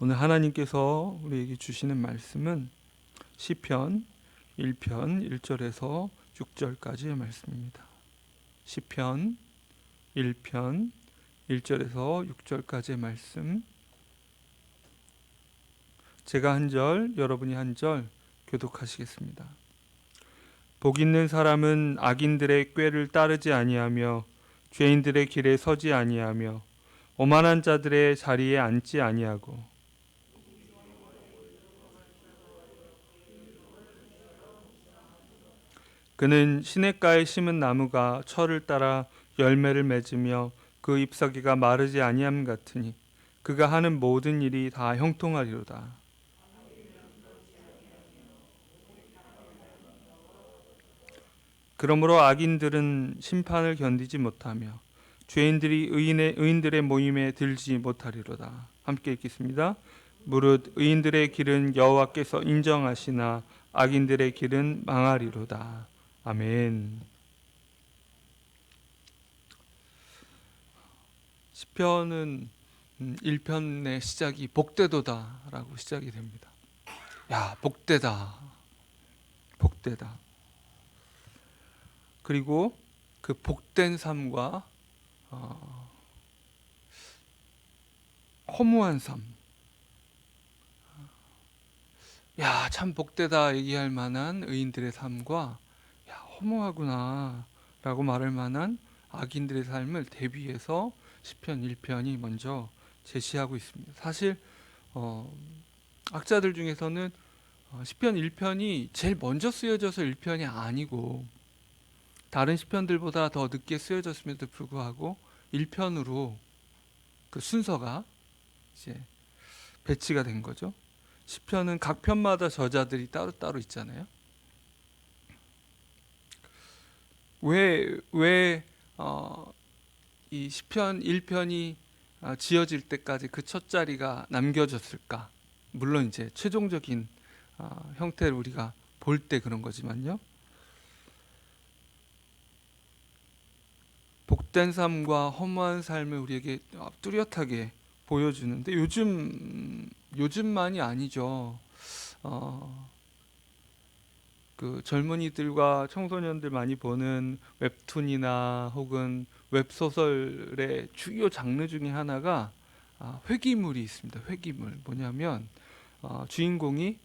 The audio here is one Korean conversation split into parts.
오늘 하나님께서 우리에게 주시는 말씀은 시편 1편 1절에서 6절까지의 말씀입니다. 시편 1편 1절에서 6절까지의 말씀, 제가 한 절, 여러분이 한 절 교독하시겠습니다. 복 있는 사람은 악인들의 꾀를 따르지 아니하며 죄인들의 길에 서지 아니하며 오만한 자들의 자리에 앉지 아니하고 그는 시냇가에 심은 나무가 철을 따라 열매를 맺으며 그 잎사귀가 마르지 아니함 같으니 그가 하는 모든 일이 다 형통하리로다. 그러므로 악인들은 심판을 견디지 못하며 죄인들이 의인들의 모임에 들지 못하리로다. 함께 읽겠습니다. 무릇 의인들의 길은 여호와께서 인정하시나 악인들의 길은 망하리로다. 아멘. 시편은 1편의 시작이 복되도다라고 시작이 됩니다. 야, 복되다. 복되다. 그리고 그 복된 삶과 허무한 삶. 야, 참 복되다 얘기할 만한 의인들의 삶과 야, 허무하구나 라고 말할 만한 악인들의 삶을 대비해서 시편 1편이 먼저 제시하고 있습니다. 사실 학자들 중에서는 시편 1편이 제일 먼저 쓰여져서 1편이 아니고 다른 시편들보다 더 늦게 쓰여졌음에도 불구하고 1편으로 그 순서가 이제 배치가 된 거죠. 시편은 각 편마다 저자들이 따로따로 있잖아요. 왜 이 시편 1편이 지어질 때까지 그 첫 자리가 남겨졌을까? 물론 이제 최종적인 형태를 우리가 볼 때 그런 거지만요. 복된 삶과 허무한 삶을 우리에게 뚜렷하게 보여주는데 요즘만이 아니죠. 그 젊은이들과 청소년들 많이 보는 웹툰이나 혹은 웹소설의 주요 장르 중에 하나가 회귀물이 있습니다. 회귀물 뭐냐면 주인공이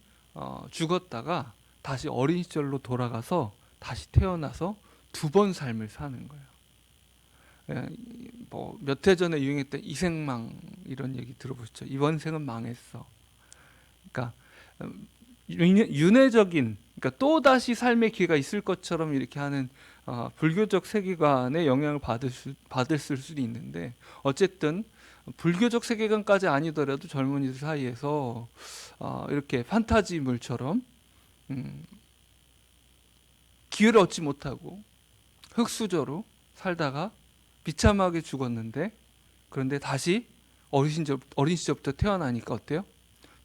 죽었다가 다시 어린 시절로 돌아가서 다시 태어나서 두 번 삶을 사는 거예요. 뭐 몇 해 전에 유행했던 이생망 이런 얘기 들어보셨죠? 이번 생은 망했어. 그러니까 윤회적인, 그러니까 또 다시 삶의 기회가 있을 것처럼 이렇게 하는 불교적 세계관의 영향을 받을 수도 있는데, 어쨌든 불교적 세계관까지 아니더라도 젊은이들 사이에서 이렇게 판타지물처럼 기회를 얻지 못하고 흙수저로 살다가 비참하게 죽었는데, 그런데 다시 어린 시절부터 태어나니까 어때요?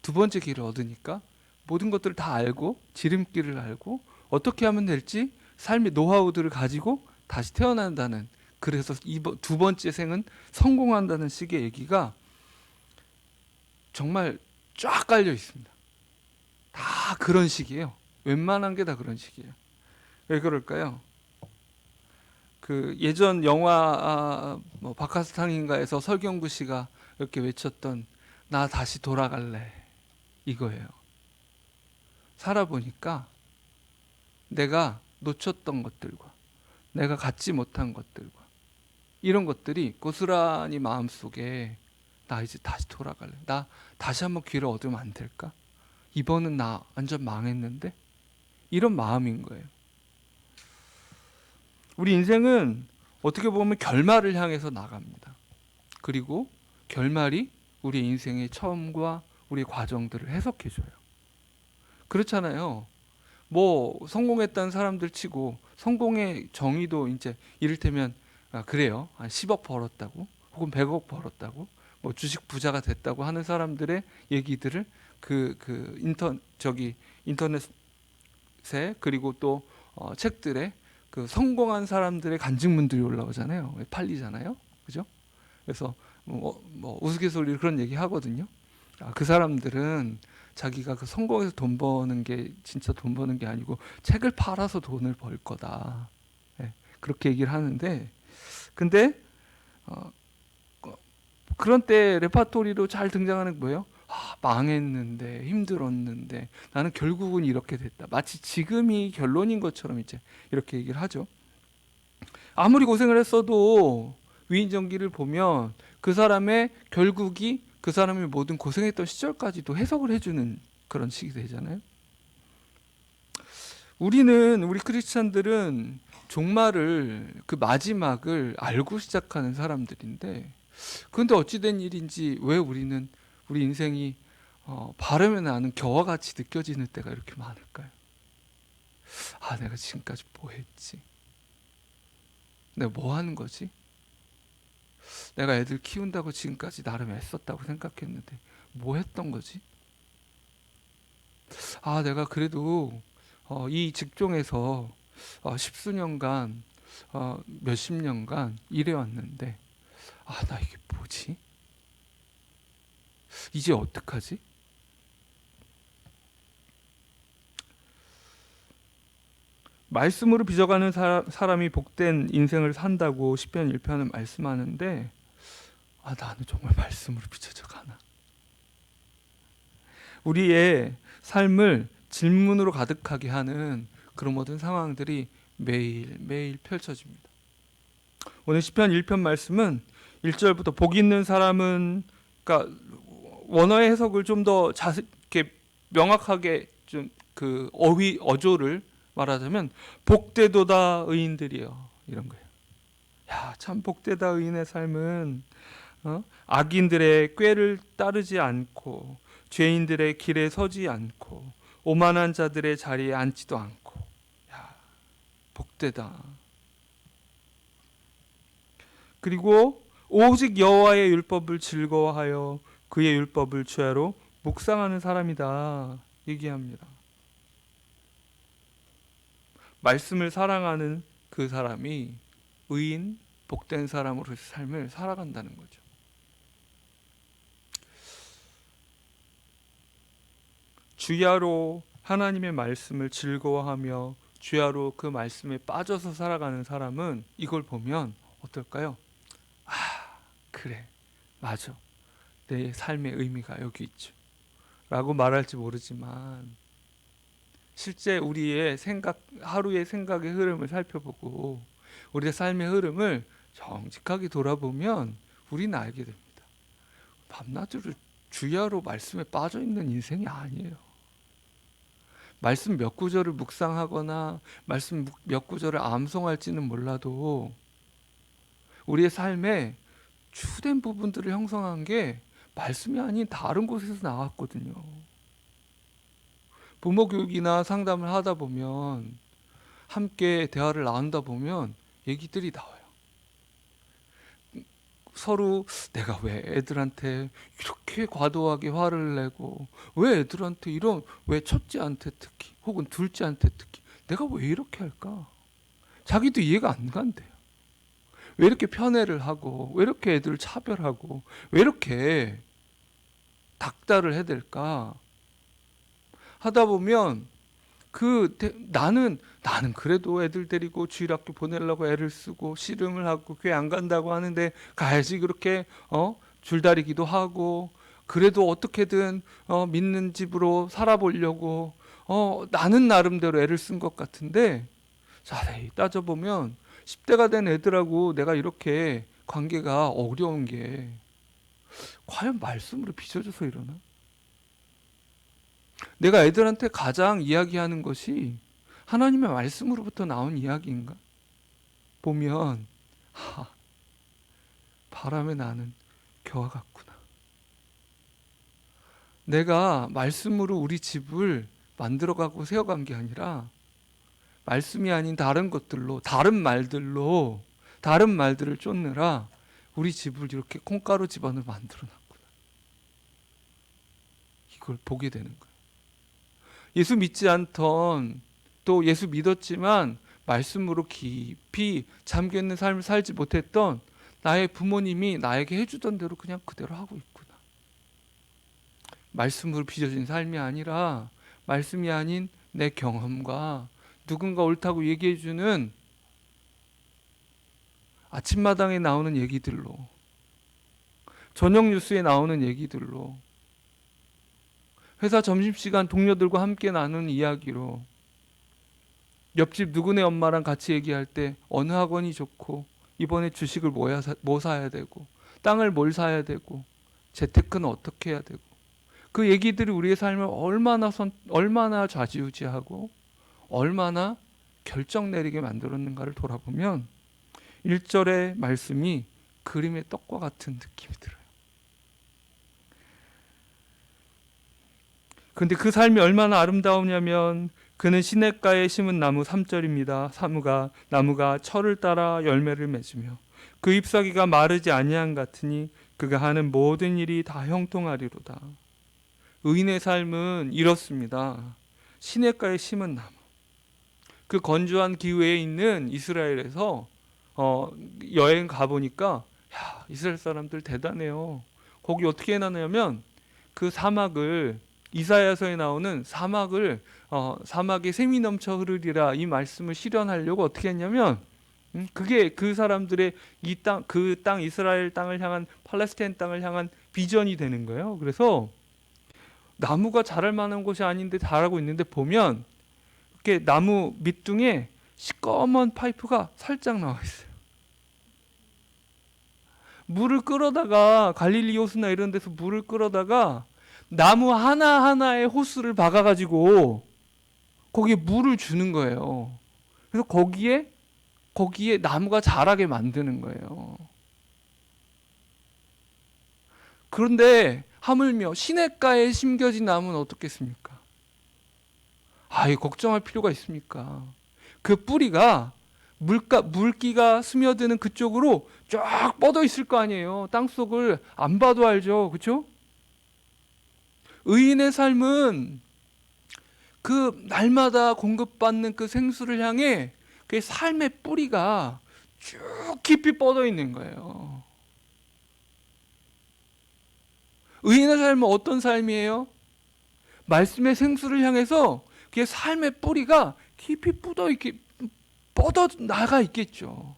두 번째 기회를 얻으니까 모든 것들을 다 알고 지름길을 알고 어떻게 하면 될지 삶의 노하우들을 가지고 다시 태어난다는, 그래서 두 번째 생은 성공한다는 식의 얘기가 정말 쫙 깔려 있습니다. 다 그런 식이에요. 웬만한 게 다 그런 식이에요. 왜 그럴까요? 그 예전 영화 박하스탕인가에서 설경구 씨가 이렇게 외쳤던 나 다시 돌아갈래, 이거예요. 살아보니까 내가 놓쳤던 것들과 내가 갖지 못한 것들과 이런 것들이 고스란히 마음속에 나 이제 다시 돌아갈래, 나 다시 한번 기회를 얻으면 안 될까, 이번은 나 완전 망했는데, 이런 마음인 거예요. 우리 인생은 어떻게 보면 결말을 향해서 나갑니다. 그리고 결말이 우리 인생의 처음과 우리 과정들을 해석해줘요. 그렇잖아요. 뭐 성공했다는 사람들 치고 성공의 정의도 이제 이를테면 그래요. 한 10억 벌었다고 혹은 100억 벌었다고 뭐 주식 부자가 됐다고 하는 사람들의 얘기들을 인터넷에 그리고 또 책들에 그 성공한 사람들의 간증문들이 올라오잖아요. 팔리잖아요. 그죠? 그래서 뭐 우스갯소리로 그런 얘기 하거든요. 그 사람들은 자기가 그 성공해서 돈 버는 게 진짜 돈 버는 게 아니고 책을 팔아서 돈을 벌 거다. 예, 그렇게 얘기를 하는데, 근데 어, 그런 때 레파토리로 잘 등장하는 게 뭐예요? 망했는데, 힘들었는데, 나는 결국은 이렇게 됐다. 마치 지금이 결론인 것처럼 이제 이렇게 얘기를 하죠. 아무리 고생을 했어도 위인전기를 보면 그 사람의 결국이 그 사람이 모든 고생했던 시절까지도 해석을 해주는 그런 식이 되잖아요. 우리 크리스찬들은 종말을, 그 마지막을 알고 시작하는 사람들인데, 그런데 어찌된 일인지 왜 우리는 우리 인생이 바람에 나는 겨와 같이 느껴지는 때가 이렇게 많을까요? 내가 지금까지 뭐 했지? 내가 뭐 하는 거지? 내가 애들 키운다고 지금까지 나름 애썼다고 생각했는데 뭐 했던 거지? 내가 그래도 이 직종에서 십수년간 몇십 년간 일해왔는데 나 이게 뭐지? 이제 어떡하지? 말씀으로 빚어가는 사람이 복된 인생을 산다고 시편 1편은 말씀하는데 나는 정말 말씀으로 빚어져 가나? 우리의 삶을 질문으로 가득하게 하는 그런 모든 상황들이 매일 펼쳐집니다. 오늘 시편 1편 말씀은 1절부터 복 있는 사람은, 그러니까 원어의 해석을 좀 더 이렇게 명확하게 좀 그 어조를 말하자면 복되도다 의인들이여, 이런 거예요. 참 복되다 의인의 삶은 악인들의 꾀를 따르지 않고 죄인들의 길에 서지 않고 오만한 자들의 자리에 앉지도 않고. 복되다. 그리고 오직 여호와의 율법을 즐거워하여 그의 율법을 주야로 묵상하는 사람이다 얘기합니다. 말씀을 사랑하는 그 사람이 의인, 복된 사람으로의 삶을 살아간다는 거죠. 주야로 하나님의 말씀을 즐거워하며 주야로 그 말씀에 빠져서 살아가는 사람은 이걸 보면 어떨까요? 그래, 맞아, 내 삶의 의미가 여기 있죠 라고 말할지 모르지만, 실제 우리의 하루의 생각의 흐름을 살펴보고 우리의 삶의 흐름을 정직하게 돌아보면 우리는 알게 됩니다. 밤낮으로 주야로 말씀에 빠져 있는 인생이 아니에요. 말씀 몇 구절을 묵상하거나 말씀 몇 구절을 암송할지는 몰라도 우리의 삶에 주된 부분들을 형성한 게 말씀이 아닌 다른 곳에서 나왔거든요. 부모 교육이나 상담을 하다 보면, 함께 대화를 나눈다 보면 얘기들이 나와요. 서로 내가 왜 애들한테 이렇게 과도하게 화를 내고, 왜 애들한테 왜 첫째한테 특히 혹은 둘째한테 특히 내가 왜 이렇게 할까? 자기도 이해가 안 간대요. 왜 이렇게 편애를 하고, 왜 이렇게 애들을 차별하고, 왜 이렇게 닥달을 해야 될까 하다 보면, 나는 그래도 애들 데리고 주일학교 보내려고 애를 쓰고 씨름을 하고 교회 안 간다고 하는데 가야지, 그렇게 줄다리기도 하고, 그래도 어떻게든 믿는 집으로 살아보려고 나는 나름대로 애를 쓴 것 같은데, 자세히 따져보면 10대가 된 애들하고 내가 이렇게 관계가 어려운 게 과연 말씀으로 빚어져서 이러나? 내가 애들한테 가장 이야기하는 것이 하나님의 말씀으로부터 나온 이야기인가? 보면 바람에 나는 겨와 같구나. 내가 말씀으로 우리 집을 만들어가고 세워간 게 아니라 말씀이 아닌 다른 것들로, 다른 말들을 쫓느라 우리 집을 이렇게 콩가루 집안을 만들어놨구나. 이걸 보게 되는 거예요. 예수 믿지 않던, 또 예수 믿었지만 말씀으로 깊이 잠겨있는 삶을 살지 못했던 나의 부모님이 나에게 해주던 대로 그냥 그대로 하고 있구나. 말씀으로 빚어진 삶이 아니라 말씀이 아닌 내 경험과 누군가 옳다고 얘기해주는 아침마당에 나오는 얘기들로, 저녁 뉴스에 나오는 얘기들로, 회사 점심시간 동료들과 함께 나누는 이야기로, 옆집 누구네 엄마랑 같이 얘기할 때 어느 학원이 좋고 이번에 주식을 뭐 사야 되고 땅을 뭘 사야 되고 재테크는 어떻게 해야 되고, 그 얘기들이 우리의 삶을 얼마나 좌지우지하고 얼마나 결정 내리게 만들었는가를 돌아보면 1절의 말씀이 그림의 떡과 같은 느낌이 들어요. 근데 그 삶이 얼마나 아름다우냐면, 그는 시냇가에 심은 나무, 3절입니다. 나무가 철을 따라 열매를 맺으며 그 잎사귀가 마르지 아니한 같으니 그가 하는 모든 일이 다 형통하리로다. 의인의 삶은 이렇습니다. 시냇가에 심은 나무. 그 건조한 기후에 있는 이스라엘에서 여행 가보니까, 야, 이스라엘 사람들 대단해요. 거기 어떻게 해놨냐면 그 사막을, 이사야서에 나오는 사막에 샘이 넘쳐 흐르리라, 이 말씀을 실현하려고 어떻게 했냐면, 그게 그 사람들의 그 땅, 이스라엘 땅을 향한, 팔레스타인 땅을 향한 비전이 되는 거예요. 그래서 나무가 자랄 만한 곳이 아닌데 자라고 있는데, 보면 이렇게 나무 밑둥에 시꺼먼 파이프가 살짝 나와 있어요. 물을 끌어다가, 갈릴리 호수나 이런 데서 물을 끌어다가 나무 하나하나에 호스를 박아가지고 거기에 물을 주는 거예요. 그래서 거기에 나무가 자라게 만드는 거예요. 그런데 하물며 시냇가에 심겨진 나무는 어떻겠습니까? 걱정할 필요가 있습니까? 그 뿌리가 물기가 스며드는 그쪽으로 쫙 뻗어 있을 거 아니에요. 땅속을 안 봐도 알죠. 그렇죠? 의인의 삶은 그 날마다 공급받는 그 생수를 향해 그 삶의 뿌리가 쭉 깊이 뻗어 있는 거예요. 의인의 삶은 어떤 삶이에요? 말씀의 생수를 향해서 그 삶의 뿌리가 깊이 뻗어 나가 있겠죠.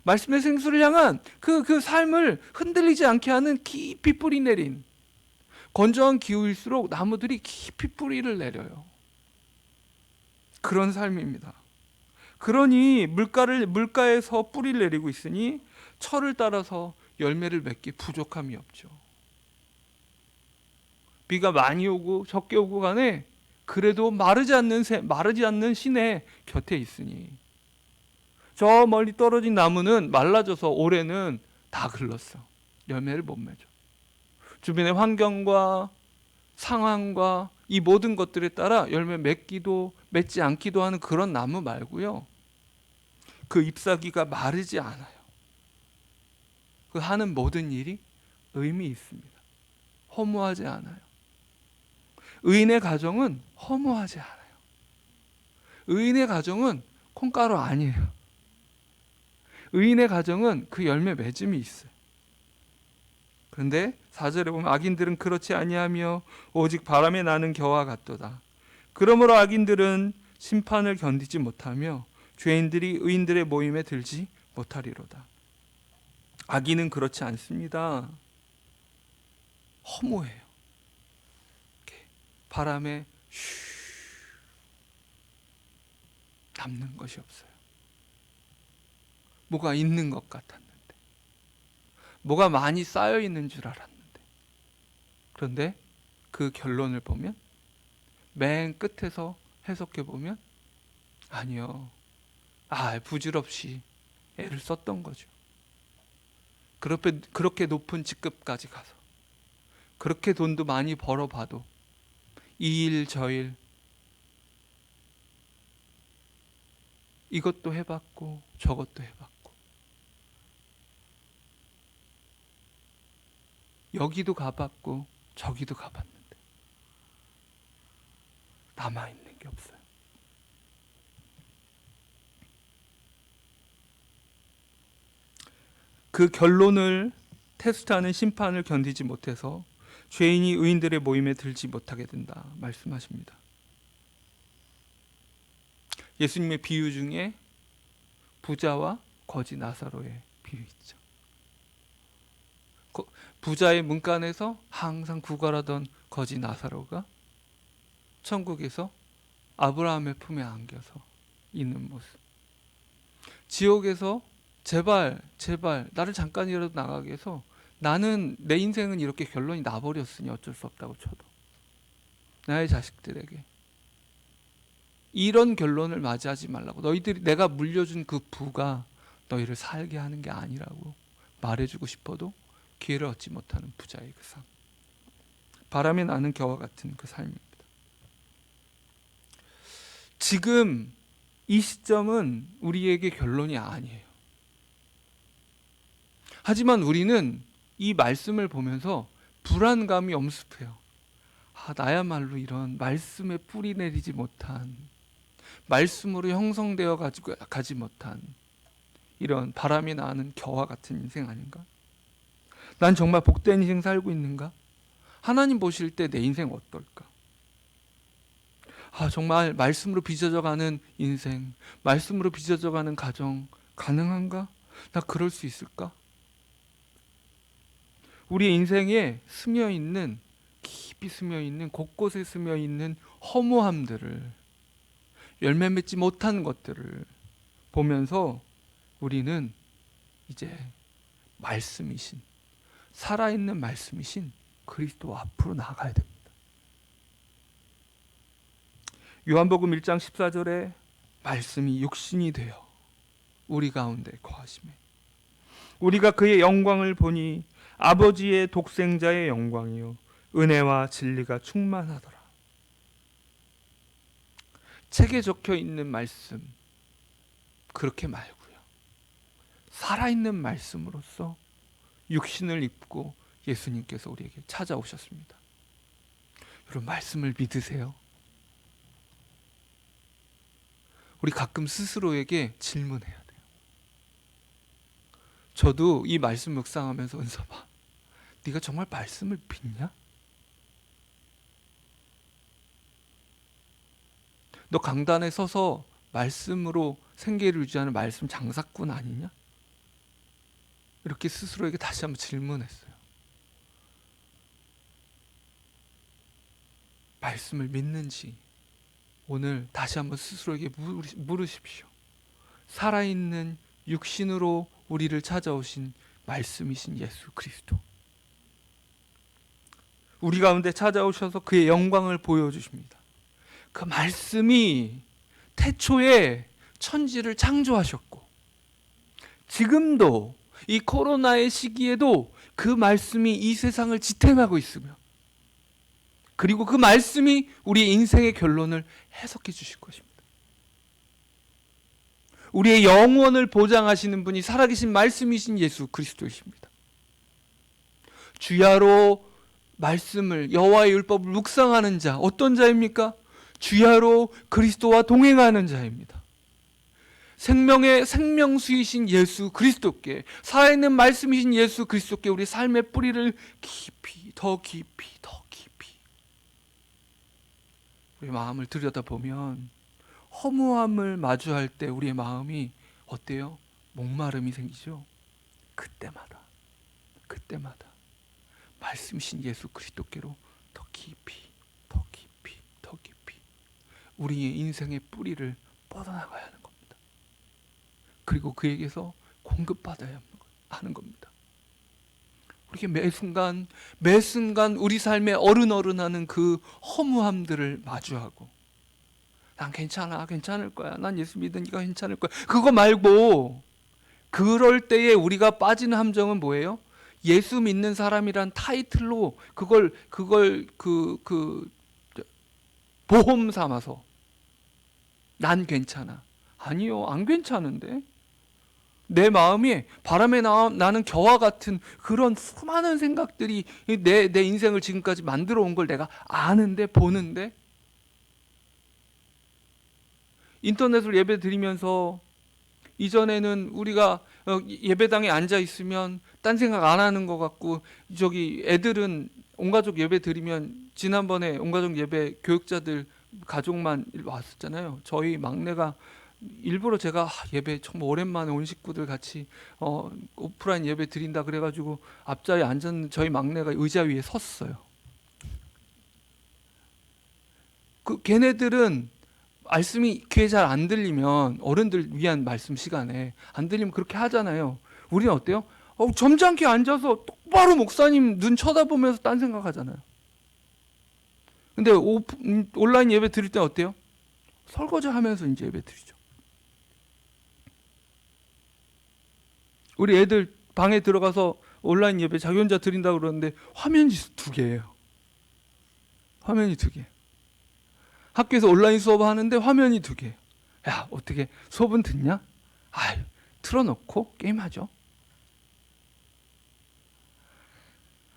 말씀의 생수를 향한 그 삶을 흔들리지 않게 하는 깊이 뿌리 내린, 건조한 기후일수록 나무들이 깊이 뿌리를 내려요. 그런 삶입니다. 그러니 물가에서 뿌리를 내리고 있으니 철을 따라서 열매를 맺기 부족함이 없죠. 비가 많이 오고 적게 오고 간에 그래도 마르지 않는 시내 곁에 있으니, 저 멀리 떨어진 나무는 말라져서 올해는 다 글렀어. 열매를 못 맺어. 주변의 환경과 상황과 이 모든 것들에 따라 열매 맺기도 맺지 않기도 하는 그런 나무 말고요, 그 잎사귀가 마르지 않아요. 그 하는 모든 일이 의미 있습니다. 허무하지 않아요. 의인의 가정은 허무하지 않아요. 의인의 가정은 콩가루 아니에요. 의인의 가정은 그 열매 맺음이 있어요. 그런데 4절에 보면 악인들은 그렇지 아니하며 오직 바람에 나는 겨와 같도다. 그러므로 악인들은 심판을 견디지 못하며 죄인들이 의인들의 모임에 들지 못하리로다. 악인은 그렇지 않습니다. 허무해요. 바람에 남는 것이 없어요. 뭐가 있는 것 같았는데, 뭐가 많이 쌓여 있는 줄 알았는데, 그런데 그 결론을 보면, 맨 끝에서 해석해 보면, 아니요, 부질없이 애를 썼던 거죠. 그렇게 높은 직급까지 가서, 그렇게 돈도 많이 벌어봐도 이 일 저 일 이것도 해봤고 저것도 해봤고, 여기도 가봤고 저기도 가봤는데 남아있는 게 없어요. 그 결론을 테스트하는 심판을 견디지 못해서 죄인이 의인들의 모임에 들지 못하게 된다 말씀하십니다. 예수님의 비유 중에 부자와 거지 나사로의 비유 있죠. 부자의 문간에서 항상 구걸하던 거지 나사로가 천국에서 아브라함의 품에 안겨서 있는 모습. 지옥에서 제발 나를 잠깐이라도 나가게 해서, 나는 내 인생은 이렇게 결론이 나버렸으니 어쩔 수 없다고 쳐도 나의 자식들에게 이런 결론을 맞이하지 말라고, 너희들이 내가 물려준 그 부가 너희를 살게 하는 게 아니라고 말해주고 싶어도 기회를 얻지 못하는 부자의 그 삶, 바람에 나는 겨와 같은 그 삶입니다. 지금 이 시점은 우리에게 결론이 아니에요. 하지만 우리는 이 말씀을 보면서 불안감이 엄습해요. 나야말로 이런 말씀에 뿌리 내리지 못한, 말씀으로 형성되어 가지 못한 이런 바람이 나는 겨와 같은 인생 아닌가? 난 정말 복된 인생 살고 있는가? 하나님 보실 때 내 인생 어떨까? 정말 말씀으로 빚어져가는 인생, 말씀으로 빚어져가는 가정 가능한가? 나 그럴 수 있을까? 우리의 인생에 스며있는, 깊이 스며있는, 곳곳에 스며있는 허무함들을, 열매 맺지 못한 것들을 보면서 우리는 이제 말씀이신, 살아있는 말씀이신 그리스도 앞으로 나가야 됩니다. 요한복음 1장 14절에 말씀이 육신이 되어 우리 가운데 거하시매 우리가 그의 영광을 보니 아버지의 독생자의 영광이요 은혜와 진리가 충만하더라. 책에 적혀 있는 말씀 그렇게 말고요, 살아있는 말씀으로서 육신을 입고 예수님께서 우리에게 찾아오셨습니다. 여러분, 말씀을 믿으세요? 우리 가끔 스스로에게 질문해야 돼요. 저도 이 말씀 묵상하면서, 은섭아, 네가 정말 말씀을 믿냐? 너 강단에 서서 말씀으로 생계를 유지하는 말씀 장사꾼 아니냐? 이렇게 스스로에게 다시 한번 질문했어요. 말씀을 믿는지 오늘 다시 한번 스스로에게 물으십시오. 살아있는 육신으로 우리를 찾아오신 말씀이신 예수 그리스도, 우리 가운데 찾아오셔서 그의 영광을 보여주십니다. 그 말씀이 태초에 천지를 창조하셨고, 지금도 이 코로나의 시기에도 그 말씀이 이 세상을 지탱하고 있으며, 그리고 그 말씀이 우리 인생의 결론을 해석해 주실 것입니다. 우리의 영원을 보장하시는 분이 살아계신 말씀이신 예수 그리스도이십니다. 주야로 말씀을, 여호와의 율법을 묵상하는 자, 어떤 자입니까? 주야로 그리스도와 동행하는 자입니다. 생명의 생명수이신 예수 그리스도께, 살아있는 말씀이신 예수 그리스도께 우리 삶의 뿌리를 깊이, 더 깊이, 더 깊이 우리 마음을 들여다보면, 허무함을 마주할 때 우리의 마음이 어때요? 목마름이 생기죠. 그때마다 말씀이신 예수 그리스도께로 더 깊이, 더 깊이, 더 깊이 우리의 인생의 뿌리를 뻗어나가야 하는 겁니다. 그리고 그에게서 공급받아야 하는 겁니다. 우리가 매 순간 우리 삶에 어른어른하는 그 허무함들을 마주하고, 난 괜찮을 거야, 난 예수 믿으니까 괜찮을 거야, 그거 말고, 그럴 때에 우리가 빠지는 함정은 뭐예요? 예수 믿는 사람이란 타이틀로 그걸 보험 삼아서 난 괜찮아. 아니요, 안 괜찮은데. 내 마음이 바람에 나는 겨와 같은 그런 수많은 생각들이 내 인생을 지금까지 만들어 온 걸 내가 아는데, 보는데, 인터넷으로 예배 드리면서 이전에는 우리가 예배당에 앉아 있으면 딴 생각 안 하는 것 같고, 저기 애들은 온가족 예배 드리면, 지난번에 온가족 예배 교육자들 가족만 왔었잖아요. 저희 막내가 일부러 제가 예배 정말 오랜만에 온 식구들 같이 오프라인 예배 드린다 그래가지고 앞자리에 앉았는 저희 막내가 의자 위에 섰어요. 걔네들은 말씀이 귀에 잘 안 들리면, 어른들 위한 말씀 시간에 안 들리면 그렇게 하잖아요. 우리는 어때요? 점잖게 앉아서 똑바로 목사님 눈 쳐다보면서 딴 생각하잖아요. 근데 온라인 예배 드릴 때 어때요? 설거지 하면서 이제 예배 드리죠. 우리 애들 방에 들어가서 온라인 예배 자기 혼자 드린다고 그러는데 화면이 2개예요. 화면이 2개. 학교에서 온라인 수업 하는데 화면이 2개. 야, 어떻게 수업은 듣냐? 아유, 틀어놓고 게임하죠.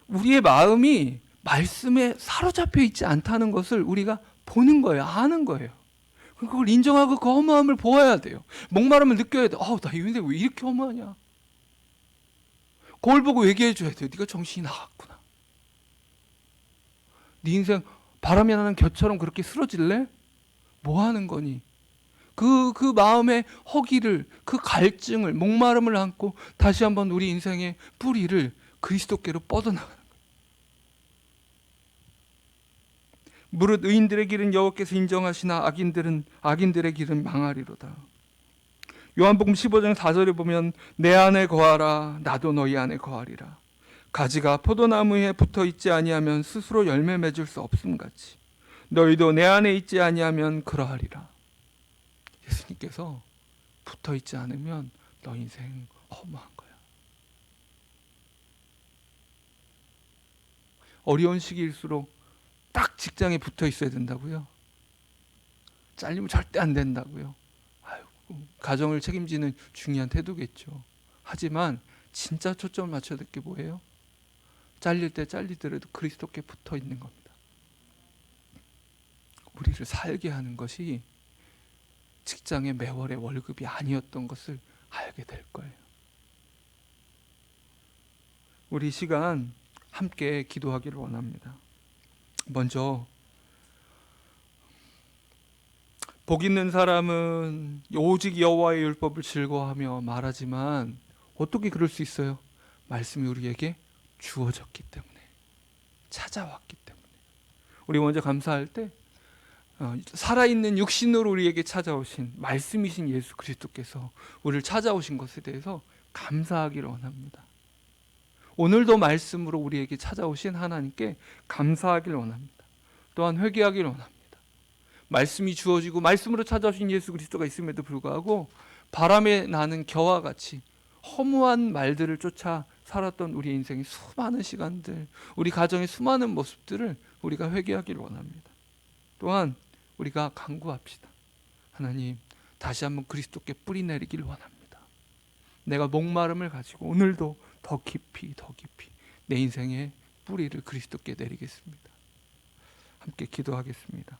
우리의 마음이 말씀에 사로잡혀 있지 않다는 것을 우리가 보는 거예요. 아는 거예요. 그걸 인정하고 그 허무함을 보아야 돼요. 목마름을 느껴야 돼. 나 근데 왜 이렇게 허무하냐? 거울 보고 얘기해 줘야 돼요. 네가 정신이 나갔구나. 네 인생 바람이 나는 겨처럼 그렇게 쓰러질래? 뭐 하는 거니? 그 마음의 허기를, 그 갈증을, 목마름을 안고 다시 한번 우리 인생의 뿌리를 그리스도께로 뻗어나가는 거예요. 무릇 의인들의 길은 여호와께서 인정하시나 악인들의 길은 망하리로다. 요한복음 15장 4절에 보면 내 안에 거하라 나도 너희 안에 거하리라. 가지가 포도나무에 붙어 있지 아니하면 스스로 열매 맺을 수 없음같이 너희도 내 안에 있지 아니하면 그러하리라. 예수님께서 붙어 있지 않으면 너 인생 허무한 거야. 어려운 시기일수록 딱 직장에 붙어 있어야 된다고요? 잘리면 절대 안 된다고요? 가정을 책임지는 중요한 태도겠죠. 하지만 진짜 초점을 맞춰야 될 게 뭐예요? 잘릴 때 잘리더라도 그리스도께 붙어 있는 겁니다. 우리를 살게 하는 것이 직장의 매월의 월급이 아니었던 것을 알게 될 거예요. 우리 시간 함께 기도하기를 원합니다. 먼저 복 있는 사람은 오직 여호와의 율법을 즐거워하며 말하지만 어떻게 그럴 수 있어요? 말씀이 우리에게 주어졌기 때문에, 찾아왔기 때문에. 우리 먼저 감사할 때 살아있는 육신으로 우리에게 찾아오신 말씀이신 예수 그리스도께서 우리를 찾아오신 것에 대해서 감사하기를 원합니다. 오늘도 말씀으로 우리에게 찾아오신 하나님께 감사하기를 원합니다. 또한 회개하기를 원합니다. 말씀이 주어지고 말씀으로 찾아오신 예수 그리스도가 있음에도 불구하고 바람에 나는 겨와 같이 허무한 말들을 쫓아 살았던 우리 인생의 수많은 시간들, 우리 가정의 수많은 모습들을 우리가 회개하기를 원합니다. 또한 우리가 간구합시다. 하나님, 다시 한번 그리스도께 뿌리 내리기를 원합니다. 내가 목마름을 가지고 오늘도 더 깊이 내 인생의 뿌리를 그리스도께 내리겠습니다. 함께 기도하겠습니다.